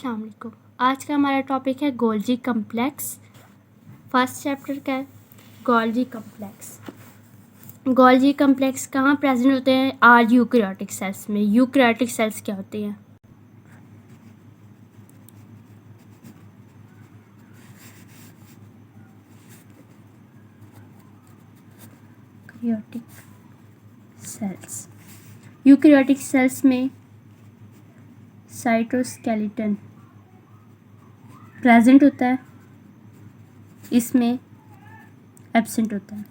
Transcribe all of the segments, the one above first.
अस्सलाम वालेकुम। आज का हमारा टॉपिक है गोल्जी कम्प्लेक्स। फर्स्ट चैप्टर का है गोल्जी कम्प्लेक्स। गोल्जी कम्प्लेक्स कहाँ प्रेजेंट होते हैं? आर यूकैरियोटिक सेल्स में। यूकैरियोटिक सेल्स क्या होती हैं? यूकैरियोटिक सेल्स में साइटोस्केलेटन प्रेजेंट होता है, इसमें एब्सेंट होता है।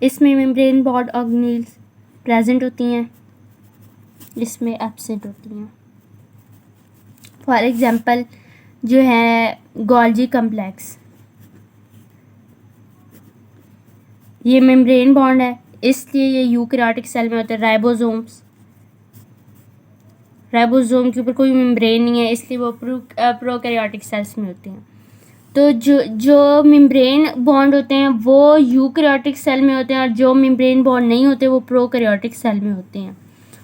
इसमें मेम्ब्रेन बॉर्ड ऑर्गेनेल्स प्रेजेंट होती हैं, इसमें एब्सेंट होती हैं। फॉर एग्जांपल जो है गोल्जी कम्प्लेक्स, ये मेम्ब्रेन बॉन्ड है, इसलिए ये यूकैरियोटिक सेल में होते हैं। राइबोसोम के ऊपर कोई मेम्ब्रेन नहीं है, इसलिए वो प्रोकैरियोटिक सेल्स में होते हैं। तो जो मेम्ब्रेन बॉन्ड होते हैं वो यूकैरियोटिक सेल में होते हैं, और जो मेम्ब्रेन बॉन्ड नहीं होते वो प्रोकैरियोटिक सेल में होते हैं।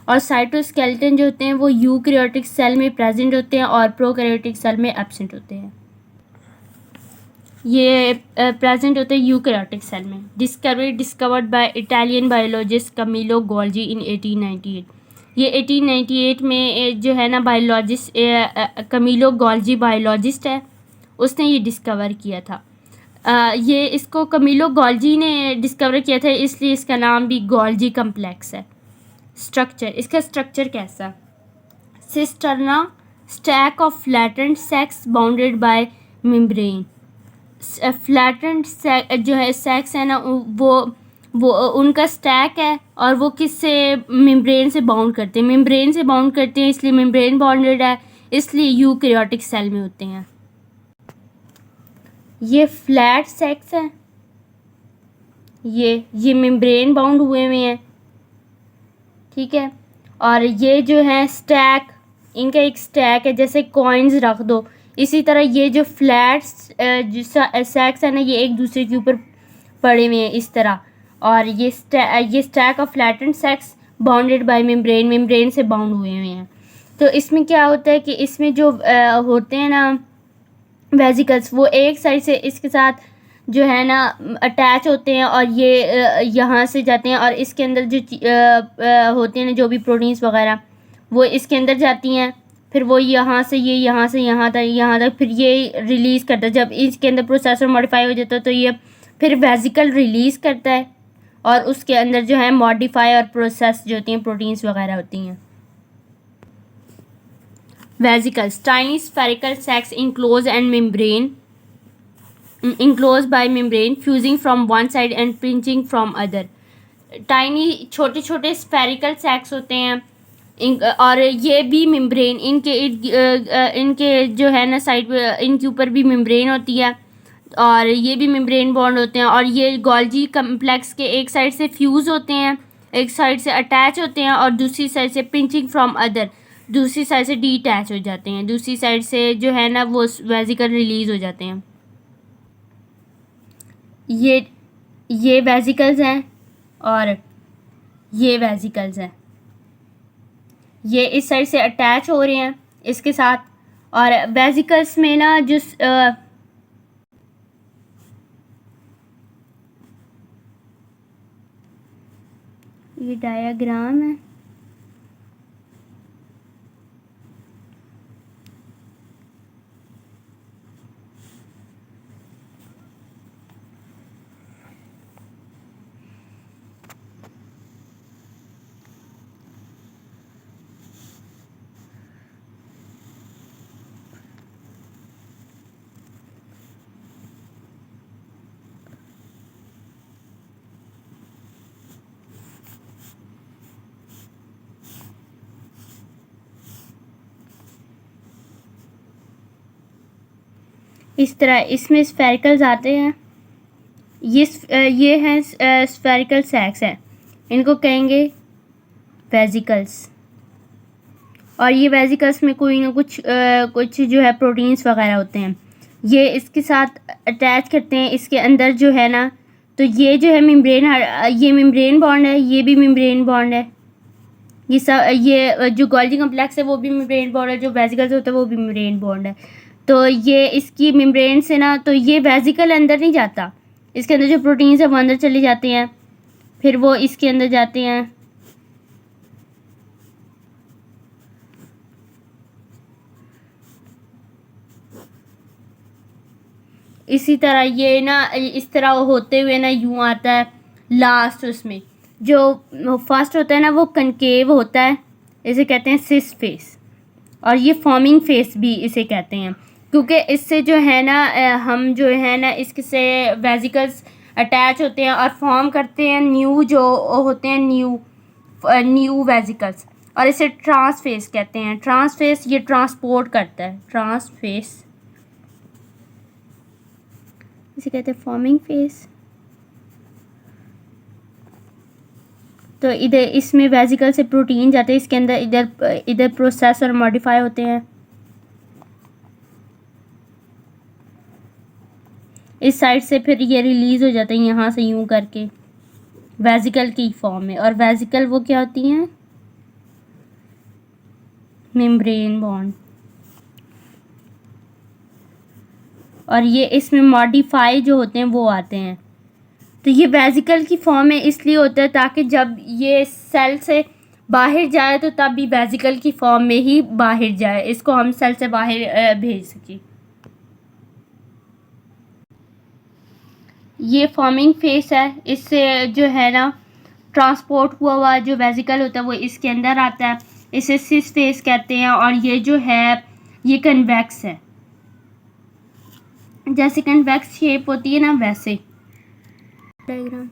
और साइटोस्केलेटन जो होते हैं वो यूकैरियोटिक सेल में प्रेजेंट होते हैं और प्रोकैरियोटिक सेल में एब्सेंट होते हैं। ये प्रेजेंट होते हैं यूकैरियोटिक सेल में। Discovered by Italian biologist Camillo Golgi in 1898। ये 1898 में जो है ना बायोलॉजिस्ट कमीलो गोल्जी बायोलॉजिस्ट है, उसने ये डिस्कवर किया था। ये इसको कमीलो गोल्जी ने डिस्कवर किया था, इसलिए इसका नाम भी गोल्जी कम्प्लेक्स है। स्ट्रक्चर, इसका स्ट्रक्चर कैसा? Cisterna stack of flattened sacs bounded by membrane. Flattened जो है सैक्स है ना, वो उनका स्टैक है, और वो किससे मेम्ब्रेन से बाउंड करते हैं? मेम्ब्रेन से बाउंड करते हैं, इसलिए मेम्ब्रेन बॉन्डेड है, इसलिए यूकैरियोटिक सेल में होते हैं। ये फ्लैट सैक्स है, ये मेम्ब्रेन बाउंड हुए हुए हैं, ठीक है। और ये जो है स्टैक, इनका एक स्टैक है, जैसे कॉइन्स रख दो, इसी तरह ये जो फ्लैट सैक्स है ना, ये एक दूसरे के ऊपर पड़े हुए हैं इस तरह। और ये stack of flattened sacs bounded by membrane से बाउंड हुए हुए हैं। तो इसमें क्या होता है कि इसमें जो होते हैं ना वेसिकल्स, वो एक साइड से इसके साथ जो है ना अटैच होते हैं, और ये यहाँ से जाते हैं, और इसके अंदर जो होते हैं ना जो भी प्रोटीन्स वगैरह, वो इसके अंदर जाती हैं, फिर वो यहाँ से यहाँ तक फिर ये रिलीज़ करता है। जब इसके अंदर प्रोसेसर मॉडिफाई हो जाता है तो ये फिर वेसिकल रिलीज़ करता है, और उसके अंदर जो है मॉडिफाई और प्रोसेस जो होती हैं प्रोटीन्स वगैरह होती हैं। Vesicles, tiny spherical sacs enclosed by membrane fusing from one side and pinching from other। Tiny छोटे छोटे स्फेरिकल सैक्स होते हैं, और ये भी मेम्ब्रेन इनके जो है ना साइड पे, इनके ऊपर भी मेम्ब्रेन होती है, और ये भी मेम्ब्रेन बॉन्ड होते हैं। और ये गोल्जी कम्प्लेक्स के एक साइड से फ्यूज़ होते हैं, एक साइड से अटैच होते हैं, और दूसरी साइड से पिंचिंग फ्रॉम अदर, दूसरी साइड से डीटैच हो जाते हैं, दूसरी साइड से जो है ना वो वेसिकल रिलीज़ हो जाते हैं। ये वेसिकल्स हैं, और ये वेसिकल्स हैं, ये इस साइड से अटैच हो रहे हैं इसके साथ। और वेसिकल्स में ना जो ये डायग्राम है, इस तरह इसमें स्फेरिकल्स आते हैं। ये हैं स्फेरिकल सैक्स हैं, इनको कहेंगे वेसिकल्स। और ये वेसिकल्स में कोई ना कुछ जो है प्रोटीन्स वगैरह होते हैं। ये इसके साथ अटैच करते हैं इसके अंदर जो है ना, तो ये जो है मेम्ब्रेन, ये मेम्ब्रेन बॉन्ड है, ये भी मेम्ब्रेन बॉन्ड है, ये सब, ये जो गोल्गी कम्प्लेक्स है वो भी मेम्ब्रेन बॉन्ड है, जो वेसिकल्स होता है वो भी मेम्ब्रेन बॉन्ड है। तो ये इसकी मेम्ब्रेन से ना, तो ये वेसिकल अंदर नहीं जाता, इसके अंदर जो प्रोटीन्स है वो अंदर चले जाते हैं, फिर वो इसके अंदर जाते हैं। इसी तरह ये ना, इस तरह होते हुए ना यूँ आता है लास्ट, उसमें जो फर्स्ट होता है ना वो कनकेव होता है, इसे कहते हैं सिस फेस, और ये फॉर्मिंग फेस भी इसे कहते हैं, क्योंकि इससे जो है ना हम जो है ना इसके से वेसिकल्स अटैच होते हैं और फॉर्म करते हैं न्यू जो होते हैं न्यू वेसिकल्स, और इसे ट्रांसफेस कहते हैं। ट्रांसफेस ये ट्रांसपोर्ट करता है, ट्रांसफेस इसे कहते हैं फॉर्मिंग फेस। तो इधर इसमें वेसिकल से प्रोटीन जाते हैं इसके अंदर, इधर प्रोसेस और मॉडिफाई होते हैं, इस साइड से फिर ये रिलीज़ हो जाते हैं यहाँ से यूँ करके वेसिकल की फॉर्म में। और वेसिकल वो क्या होती हैं, मेम्ब्रेन बॉन्ड, और ये इसमें मॉडिफाई जो होते हैं वो आते हैं। तो ये वेसिकल की फॉर्म में इसलिए होता है ताकि जब ये सेल से बाहर जाए तो तब भी वेसिकल की फॉर्म में ही बाहर जाए, इसको हम सेल से बाहर भेज सकें। ये फॉर्मिंग फेस है, इससे जो है ना ट्रांसपोर्ट हुआ जो वेसिकल होता है वो इसके अंदर आता है, इसे सिस फेस कहते हैं। और ये जो है ये कन्वेक्स है, जैसे कन्वेक्स शेप होती है ना वैसे। डायग्राम,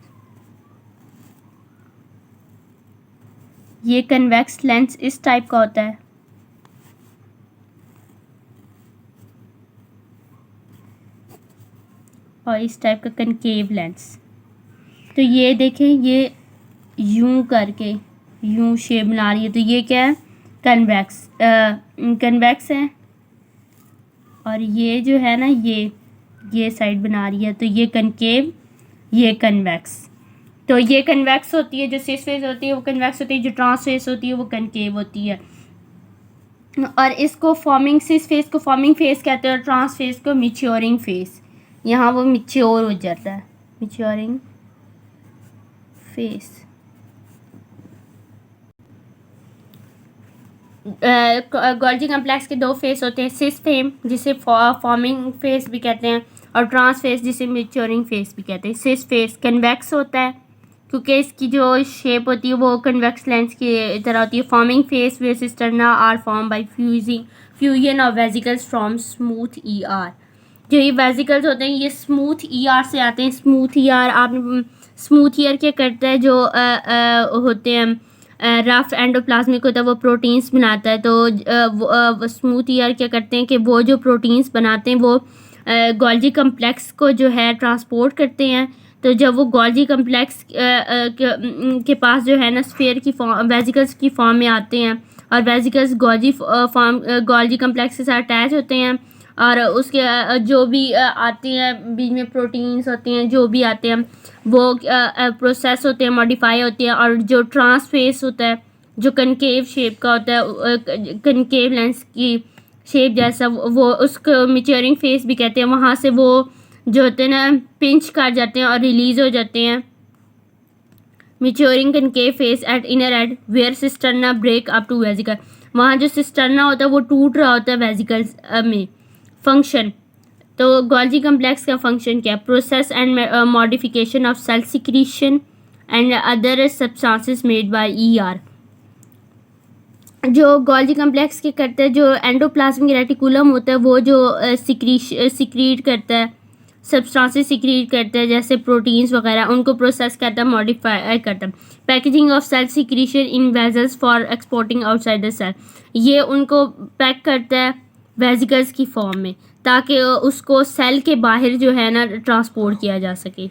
ये कन्वेक्स लेंस इस टाइप का होता है, और इस टाइप का कनकेव लेंस। तो ये देखें, ये यूं करके यूं शेप बना रही है, तो ये क्या है, कन्वेक्स है। और ये जो है ना ये साइड बना रही है, तो ये कनकेव, ये कन्वेक्स। तो ये कन्वेक्स होती है, जो सिस फेस होती है वो कन्वेक्स होती है, जो ट्रांसफेस होती है वो कनकेव होती है। और इसको फॉर्मिंग, सिस फेस को फॉर्मिंग फेस कहते हैं और ट्रांस फेस को मैच्योरिंग फेस। यहाँ वो मैच्योर हो जाता है, मैच्योरिंग फेस। गोल्गी कम्प्लेक्स के दो फेस होते हैं, सिस फेम जिसे फॉर्मिंग फेस भी कहते हैं, और ट्रांस फेस जिसे मैच्योरिंग फेस भी कहते हैं। सिस फेस कन्वेक्स होता है क्योंकि इसकी जो शेप होती है वो कन्वेक्स लेंस की तरह होती है। Forming face where cisternae are form by fusion of vesicles from smooth ER। जो ये वेसिकल्स होते हैं ये स्मूथ ER से आते हैं। स्मूथ ER, आप स्मूथ ER क्या करता है, जो होते हैं रफ एंडोप्लाज्मिक होता है वो प्रोटीन्स बनाता है। तो स्मूथ ER क्या करते हैं कि वो जो प्रोटीन्स बनाते हैं वो गोल्गी कम्प्लेक्स को जो है ट्रांसपोर्ट करते हैं। तो जब वो गोल्गी कम्प्लेक्स के पास जो है ना स्फीयर की फॉर्म, वेसिकल्स की फॉर्म में आते हैं, और वेसिकल्स गोल्गी कम्प्लेक्स के साथ अटैच होते हैं, और उसके जो भी आते हैं बीच में प्रोटीन्स होते हैं, जो भी आते हैं वो प्रोसेस होते हैं, मॉडिफाई होते हैं। और जो ट्रांसफेस होता है जो कनकेव शेप का होता है, कनकेव लेंस की शेप जैसा, वो उसको मैच्योरिंग फेस भी कहते हैं। वहाँ से वो जो होते हैं ना पिंच कर जाते हैं और रिलीज़ हो जाते हैं। Maturing concave face at inner end where cisternae break up to vesicle. वहाँ जो सिस्टर्ना होता है वो टूट रहा होता है वेसिकल्स में। फंक्शन, तो गोल्गी कम्प्लेक्स का फंक्शन क्या है, process and modification of cell secretion and other substances made by ER। जो गोल्गी कम्प्लेक्स के करते हैं, जो एंडोप्लाज्मिक रेटिकुलम होता है वो जो सिक्रीट करता है, सब्सटेंसेस सिक्रीट करता है जैसे प्रोटीन्स वगैरह, उनको प्रोसेस करता है, मॉडिफाई करता है। Packaging of cell secretion in vesicles for exporting outside the cell, ये उनको पैक करता है वेसिकल्स की फॉर्म में ताकि उसको सेल के बाहर जो है ना ट्रांसपोर्ट किया जा सके।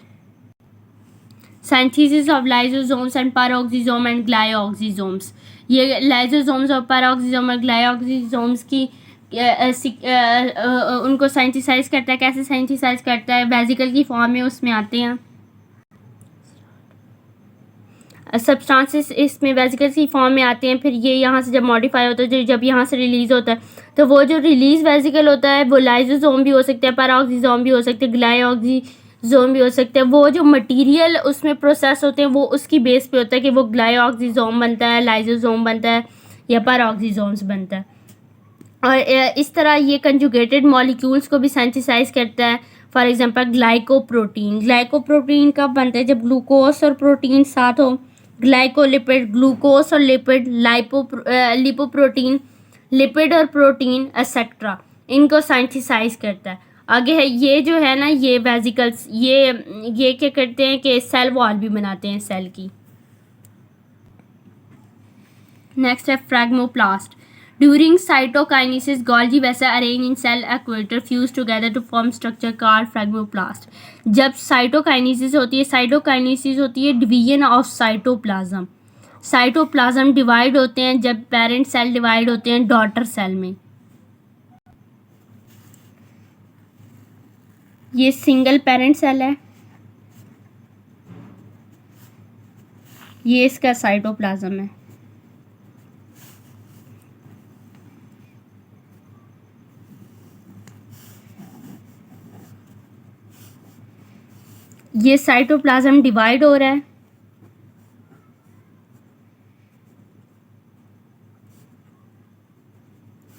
Synthesis of lysosomes and peroxisome and glyoxysomes. ये लाइसोसोम्स और पैरोक्सिसोम और ग्लाइऑक्सिसोम्स की उनको सिंथेसाइज करता है। कैसे सिंथेसाइज करता है? वेसिकल की फॉर्म में उसमें आते हैं सब्सटेंसेस, इसमें वेसिकल्स की फॉर्म में आते हैं। फिर ये यहाँ से जब मॉडिफाई होता है, जब यहाँ से रिलीज़ होता है, तो वो जो रिलीज़ वेसिकल होता है वो लाइसोसोम भी हो सकता है, पैराऑक्सीसोम भी हो सकते हैं, ग्लाइऑक्सीसोम भी हो सकते हैं। वो जो मटेरियल उसमें प्रोसेस होते हैं वो उसकी बेस पे होता है कि वो ग्लाइऑक्सीसोम बनता है, लाइसोसोम बनता है या पैराऑक्सीसोम्स बनता है। और इस तरह ये कंजुगेटेड मॉलिक्यूल्स को भी सिंथेसाइज करता है। फॉर एग्जांपल ग्लाइकोप्रोटीन कब बनता है? जब ग्लूकोज और प्रोटीन साथ हो। ग्लाइकोलिपिड, ग्लूकोज और लिपिड, लिपोप्रोटीन, लिपिड और प्रोटीन एक्सेट्रा, इनको सिंथेसाइज करता है। आगे है ये जो है ना, ये वेसिकल्स, ये क्या करते हैं कि सेल वॉल भी बनाते हैं सेल की। नेक्स्ट है फ्रैगमोप्लास्ट। During cytokinesis, Golgi vessels arranged in cell equator fuse together to form structure called fragmoplast. जब साइटोकाइनेसिस होती है division of cytoplasm. Cytoplasm divide होते हैं जब पेरेंट सेल डिवाइड होते हैं डॉटर सेल में। ये सिंगल पेरेंट सेल है, ये इसका साइटोप्लाज्म है। ये साइटोप्लाज्म डिवाइड हो रहा है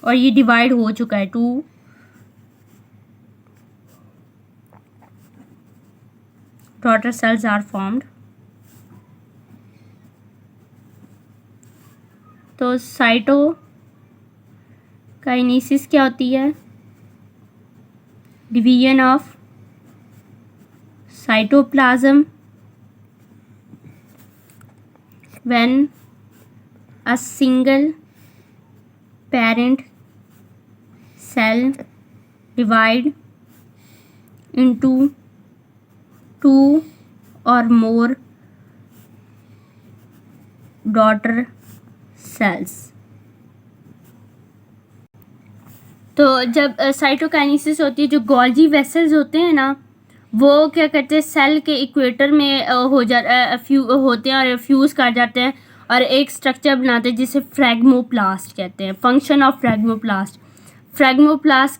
और ये डिवाइड हो चुका है। 2 डॉटर सेल्स आर फॉर्म्ड। तो साइटोकाइनेसिस क्या होती है? Division of cytoplasm when a single parent cell divide into 2 or more daughter cells। तो जब साइटोकाइनेसिस होती है, जो गोल्जी वेसल्स होते हैं ना, वो क्या करते हैं, सेल के इक्वेटर में होते हैं और फ्यूज़ कर जाते हैं और एक स्ट्रक्चर बनाते हैं जिसे फ्रैगमोप्लास्ट कहते हैं। फंक्शन ऑफ फ्रैगमोप्लास्ट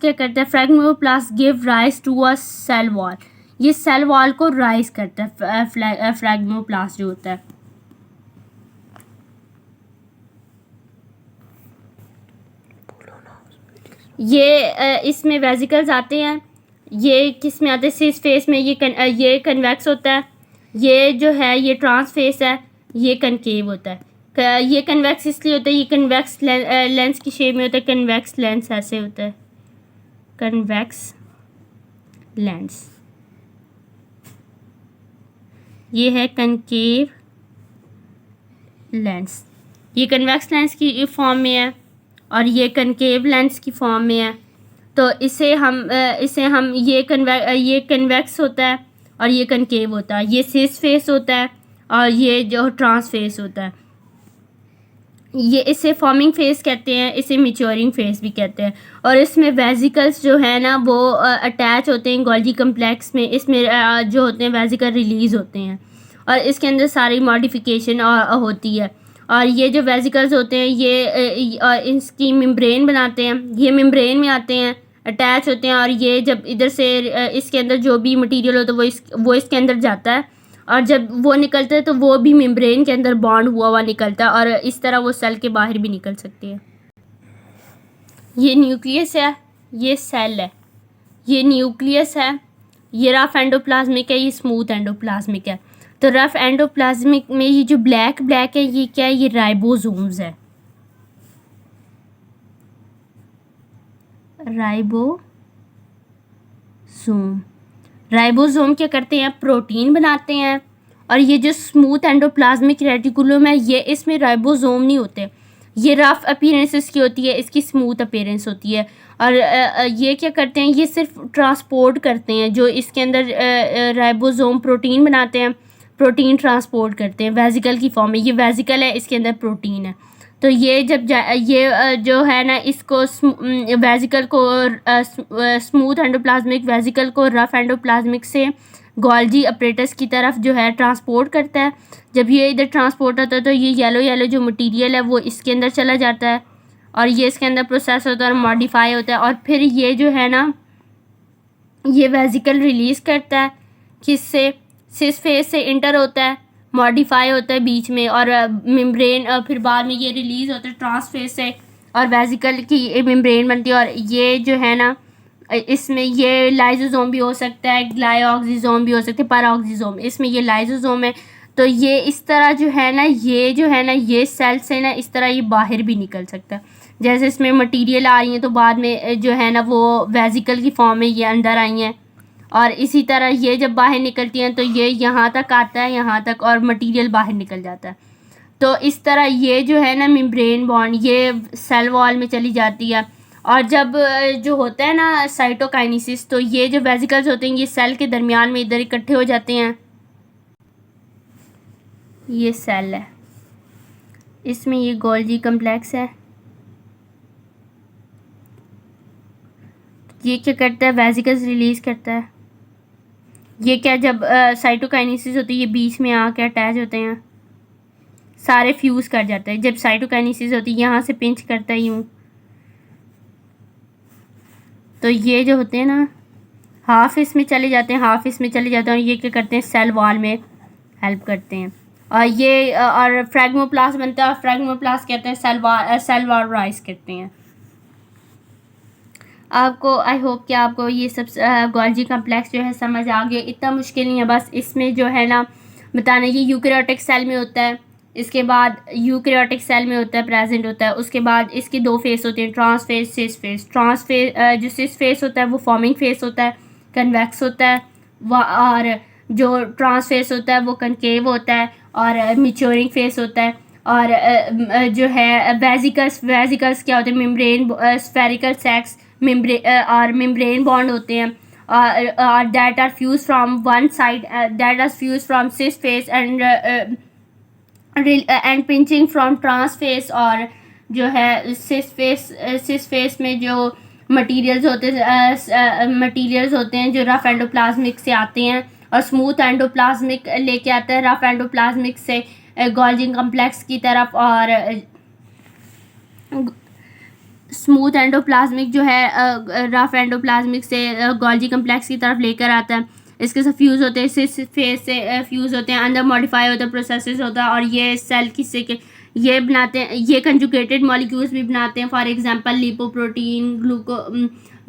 क्या करता है? Phragmoplast give rise to a cell wall. ये सेल वॉल को राइज करता है फ्रैगमोप्लास्ट जो होता है। ये इसमें वेसिकल्स आते हैं। ये किस में आते हैं? सिस फेस में। ये कन्वेक्स होता है, ये जो है ये ट्रांस फेस है, ये कनकेव होता है। ये कन्वेक्स इसलिए होता है, ये कन्वेक्स लेंस की शेप में होता है। कन्वेक्स लेंस ऐसे होता है, कन्वेक्स लेंस। ये है कनकेव लेंस। ये कन्वेक्स लेंस की फॉर्म में है और ये कनकेव लेंस की फॉर्म में है। तो इसे हम ये कन्वेक्स होता है और ये कनकेव होता है। ये सिस फेस होता है और ये जो ट्रांस फेस होता है। ये इसे फॉर्मिंग फेस कहते हैं, इसे मैच्योरिंग फेस भी कहते हैं। और इसमें वेसिकल्स जो है ना वो अटैच होते हैं गोल्गी कम्प्लेक्स में। इसमें जो होते हैं वेसिकल रिलीज़ होते हैं और इसके अंदर सारी मॉडिफिकेशन होती है। और ये जो वेसिकल्स होते हैं ये इसकी मेम्ब्रेन बनाते हैं। ये मेम्ब्रेन में आते हैं, अटैच होते हैं और ये जब इधर से इसके अंदर जो भी मटेरियल होता है वो इसके अंदर जाता है और जब वो निकलता है तो वो भी मेम्ब्रेन के अंदर बॉन्ड हुआ निकलता है और इस तरह वो सेल के बाहर भी निकल सकती है। ये न्यूक्लियस है, ये सेल है। ये न्यूक्लियस है, ये रफ एंडोप्लाज्मिक है, ये स्मूथ एंडोप्लाज्मिक है। तो रफ एंडोप्लाज्मिक में ये जो ब्लैक है ये क्या है? ये राइबोसोम्स है। राइबोसोम क्या करते हैं? प्रोटीन बनाते हैं। और ये जो स्मूथ एंडोप्लाज्मिक रेटिकुलम है ये इसमें राइबोसोम नहीं होते, ये रफ अपीयरेंस इसकी होती है, इसकी स्मूथ अपीयरेंस होती है। और ये क्या करते हैं? ये सिर्फ ट्रांसपोर्ट करते हैं। जो इसके अंदर राइबोसोम प्रोटीन बनाते हैं, प्रोटीन ट्रांसपोर्ट करते हैं वेसिकल की फॉर्म में। ये वेसिकल है, इसके अंदर प्रोटीन है। तो ये जब ये जो है ना इसको वेजिकल को स्मूथ एंडोप्लाज्मिक वेजिकल को रफ एंडोप्लाज्मिक से गोल्जी अपरेटस की तरफ जो है ट्रांसपोर्ट करता है। जब ये इधर ट्रांसपोर्ट होता है तो ये येलो येलो जो मटेरियल है वो इसके अंदर चला जाता है और ये इसके अंदर प्रोसेस होता है और मॉडिफाई होता है और फिर ये जो है ना ये वेजिकल रिलीज़ करता है किससे, सिस फेस से इंटर होता है, मॉडिफाई होता है बीच में और मेम्ब्रेन फिर बाद में ये रिलीज़ होता है ट्रांसफेस से और वेजिकल की मेम्ब्रेन बनती है। और ये जो है ना इसमें ये लाइजोसोम भी हो सकता है, ग्लाइऑक्सिसोम भी हो सकते हैं, पैराऑक्सिसोम, इसमें ये लाइजोसोम है। तो ये इस तरह जो है ना ये सेल से ना इस तरह ये बाहर भी निकल सकता है। जैसे इसमें मटेरियल आ रही है तो बाद में जो है ना वो वेजिकल की फॉर्म में ये अंदर आई हैं और इसी तरह ये जब बाहर निकलती हैं तो ये यहाँ तक आता है, यहाँ तक, और मटेरियल बाहर निकल जाता है। तो इस तरह ये जो है ना मेम्ब्रेन बॉन्ड ये सेल वॉल में चली जाती है। और जब जो होता है ना साइटोकाइनेसिस तो ये जो वेजिकल्स होते हैं ये सेल के दरमियान में इधर इकट्ठे हो जाते हैं। ये सेल है, इसमें ये गोल्जी कम्प्लेक्स है। ये क्या करता है, वेजिकल्स रिलीज़ करता है। ये क्या जब साइटोकाइनेसिस होती है ये बीच में आके अटैच होते हैं, सारे फ्यूज़ कर जाते हैं। जब साइटोकाइनेसिस होती है यहाँ से पिंच करता है यूँ, तो ये जो होते हैं ना हाफ इसमें चले जाते हैं, हाफ इसमें चले जाते हैं और ये क्या करते हैं सेल वॉल में हेल्प करते हैं। और ये और फ्रैगमोप्लास्ट बनता है और फ्रैगमोप्लास्ट कहते हैं सेल वॉल राइज करते हैं। आपको आई होप कि आपको ये सब गोल्जी कम्प्लेक्स जो है समझ आ गया। इतना मुश्किल नहीं है, बस इसमें जो है ना बताना ये यूकैरियोटिक सेल में होता है, इसके बाद यूकैरियोटिक सेल में होता है, प्रेजेंट होता है। उसके बाद इसके दो फेस होते हैं, trans face, cis face. Trans face जो सिस फेस होता है वो फॉर्मिंग फेस होता है, कन्वेक्स होता है, और जो ट्रांस फेस होता है वो कनकेव होता है और मैच्योरिंग फेस होता है। और जो है वेजिकल्स क्या होते हैं, मेम्ब्रेन स्फेरिकल सैक्स और मेम्ब्रेन बॉन्ड होते हैं और that are fuse from one side, that are fuse from cis face and pinching from trans face. और जो है सिस फेस में जो मटेरियल्स होते हैं जो रफ एंडोप्लाज्मिक से आते हैं और स्मूथ एंडोप्लाज्मिक लेके आता है रफ एंडोप्लाज्मिक से गोल्जी कम्प्लेक्स की तरफ, और स्मूथ एंडोप्लाज्मिक जो है रफ एंडोप्लाज्मिक से गोल्जी कम्प्लेक्स की तरफ लेकर आता है। इसके साथ फ्यूज़ होते हैं, सिस फेस से फ्यूज़ होते हैं, अंदर मॉडिफाई होता है, प्रोसेसेस होता है और ये सेल किससे के ये बनाते हैं, ये कंजुगेटेड मॉलिक्यूल्स भी बनाते हैं। फॉर एग्जांपल लिपोप्रोटीन,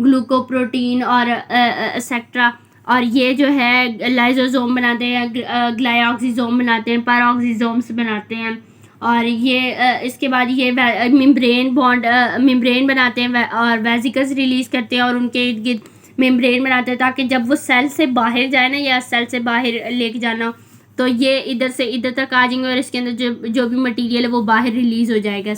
ग्लूकोप्रोटीन और एक्सेट्रा। और ये जो है लाइजोसोम बनाते हैं, ग्लाइऑक्सिसोम बनाते हैं, पैराऑक्सिसोम्स बनाते हैं। और ये इसके बाद ये मेम्ब्रेन बनाते हैं और वेजिकल्स रिलीज़ करते हैं और उनके इर्द गिर्द मेम्ब्रेन बनाते हैं ताकि जब वो सेल से बाहर जाए ना या सेल से बाहर लेके जाना तो ये इधर से इधर तक आ जाएंगे और इसके अंदर जो भी मटेरियल है वो बाहर रिलीज़ हो जाएगा।